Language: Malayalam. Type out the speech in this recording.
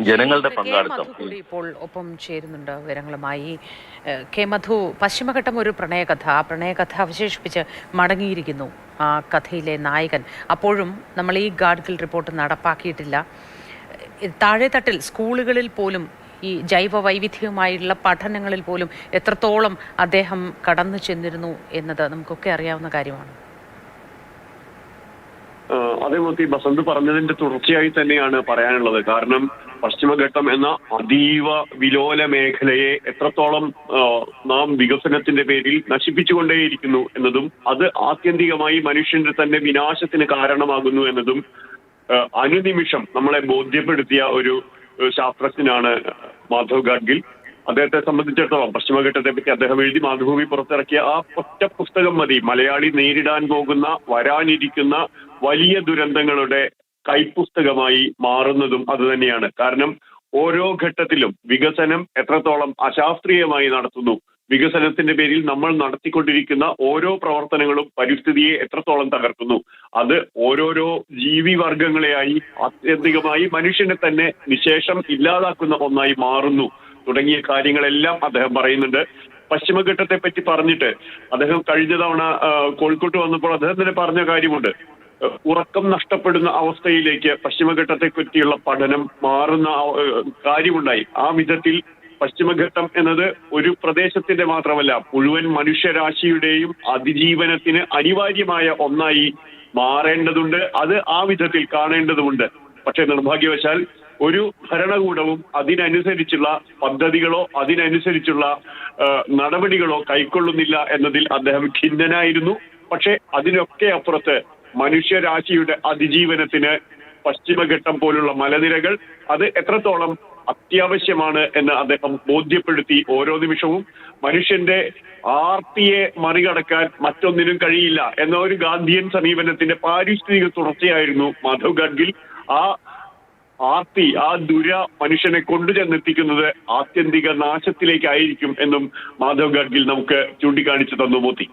ജനങ്ങളുടെ കെ പങ്കാളിത്തം. മധു കൂടി ഇപ്പോൾ ഒപ്പം ചേരുന്നുണ്ട് വിവരങ്ങളുമായി. കെ മധു, പശ്ചിമഘട്ടം ഒരു പ്രണയകഥ, ആ പ്രണയകഥ അവശേഷിപ്പിച്ച് മടങ്ങിയിരിക്കുന്നു ആ കഥയിലെ നായകൻ. അപ്പോഴും നമ്മൾ ഈ ഗാഡ്ഗിൽ റിപ്പോർട്ട് നടപ്പാക്കിയിട്ടില്ല. താഴെത്തട്ടിൽ സ്കൂളുകളിൽ പോലും ഈ ജൈവ വൈവിധ്യവുമായുള്ള പഠനങ്ങളിൽ പോലും എത്രത്തോളം അദ്ദേഹം കടന്നു ചെന്നിരുന്നു എന്നത് നമുക്കൊക്കെ അറിയാവുന്ന കാര്യമാണ്. അതേപോലെ ബസന്ത് പറഞ്ഞതിന്റെ തുടർച്ചയായി തന്നെയാണ് പറയാനുള്ളത്. കാരണം പശ്ചിമഘട്ടം എന്ന അതീവ വിലോല മേഖലയെ എത്രത്തോളം നാം വികസനത്തിന്റെ പേരിൽ നശിപ്പിച്ചുകൊണ്ടേയിരിക്കുന്നു എന്നതും അത് ആത്യന്തികമായി മനുഷ്യന്റെ തന്നെ വിനാശത്തിന് കാരണമാകുന്നു എന്നതും അനുനിമിഷം നമ്മളെ ബോധ്യപ്പെടുത്തിയ ഒരു ശാസ്ത്രജ്ഞനാണ് മാധവ് ഗാഡ്ഗിൽ. അദ്ദേഹത്തെ സംബന്ധിച്ചിടത്തോളം പശ്ചിമഘട്ടത്തെ പറ്റി അദ്ദേഹം എഴുതി മാതൃഭൂമി പുറത്തിറക്കിയ ആ ഒറ്റ പുസ്തകം മതി മലയാളി നേരിടാൻ പോകുന്ന വരാനിരിക്കുന്ന വലിയ ദുരന്തങ്ങളുടെ കൈപ്പുസ്തകമായി മാറുന്നതും അതുതന്നെയാണ്. കാരണം ഓരോ ഘട്ടത്തിലും വികസനം എത്രത്തോളം അശാസ്ത്രീയമായി നടത്തുന്നു, വികസനത്തിന്റെ പേരിൽ നമ്മൾ നടത്തിക്കൊണ്ടിരിക്കുന്ന ഓരോ പ്രവർത്തനങ്ങളും പരിസ്ഥിതിയെ എത്രത്തോളം തകർക്കുന്നു, അത് ഓരോരോ ജീവിവർഗങ്ങളെയായി ആത്യന്തികമായി മനുഷ്യനെ തന്നെ നിശേഷം ഇല്ലാതാക്കുന്ന ഒന്നായി മാറുന്നു തുടങ്ങിയ കാര്യങ്ങളെല്ലാം അദ്ദേഹം പറയുന്നുണ്ട്. പശ്ചിമഘട്ടത്തെ പറ്റി പറഞ്ഞിട്ട് അദ്ദേഹം കഴിഞ്ഞ തവണ കോഴിക്കോട്ട് വന്നപ്പോൾ അദ്ദേഹം തന്നെ പറഞ്ഞ കാര്യമുണ്ട്. ഉറക്കം നഷ്ടപ്പെടുന്ന അവസ്ഥയിലേക്ക് പശ്ചിമഘട്ടത്തെ പറ്റിയുള്ള പഠനം മാറുന്ന കാര്യമുണ്ടായി. ആ വിധത്തിൽ പശ്ചിമഘട്ടം എന്നത് ഒരു പ്രദേശത്തിന്റെ മാത്രമല്ല മുഴുവൻ മനുഷ്യരാശിയുടെയും അതിജീവനത്തിന് അനിവാര്യമായ ഒന്നായി മാറേണ്ടതുണ്ട്. അത് ആ വിധത്തിൽ കാണേണ്ടതുണ്ട്. പക്ഷെ നിർഭാഗ്യവശാൽ ഒരു ഭരണകൂടവും അതിനനുസരിച്ചുള്ള പദ്ധതികളോ അതിനനുസരിച്ചുള്ള നടപടികളോ കൈക്കൊള്ളുന്നില്ല എന്നതിൽ അദ്ദേഹം ഖിന്നനായിരുന്നു. പക്ഷെ അതിനൊക്കെ അപ്പുറത്ത് മനുഷ്യരാശിയുടെ അതിജീവനത്തിന് പശ്ചിമഘട്ടം പോലുള്ള മലനിരകൾ അത് എത്രത്തോളം അത്യാവശ്യമാണ് എന്ന് അദ്ദേഹം ബോധ്യപ്പെടുത്തി. ഓരോ നിമിഷവും മനുഷ്യന്റെ ആർത്തിയെ മറികടക്കാൻ മറ്റൊന്നിനും കഴിയില്ല എന്ന ഒരു ഗാന്ധിയൻ സമീപനത്തിന്റെ പാരിസ്ഥിതിക തുടർച്ചയായിരുന്നു മാധവ് ഗാഡ്ഗിൽ. ആ ആർത്തി, ആ മനുഷ്യനെ കൊണ്ടുചെന്നെത്തിക്കുന്നത് ആത്യന്തിക നാശത്തിലേക്കായിരിക്കും എന്നും മാധവ് ഗാഡ്ഗിൽ നമുക്ക് ചൂണ്ടിക്കാണിച്ചു തന്നു. മോത്തി.